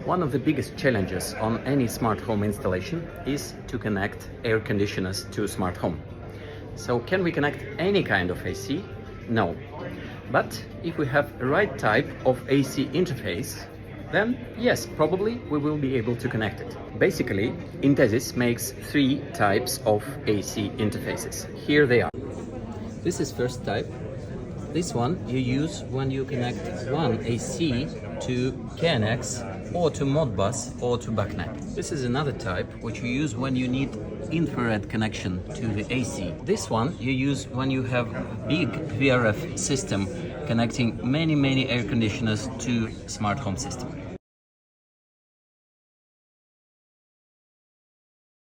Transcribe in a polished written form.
One of the biggest challenges on any smart home installation is to connect air conditioners to smart home. So can we connect any kind of AC? No. But if we have the right type of AC interface, then yes, probably we will be able to connect it. Basically, Intesis makes three types of AC interfaces. Here they are. This is first type. This one you use when you connect one AC to KNX or to Modbus or to BACnet. This is another type which you use when you need infrared connection to the AC. This one you use when you have a big VRF system connecting many air conditioners to smart home system.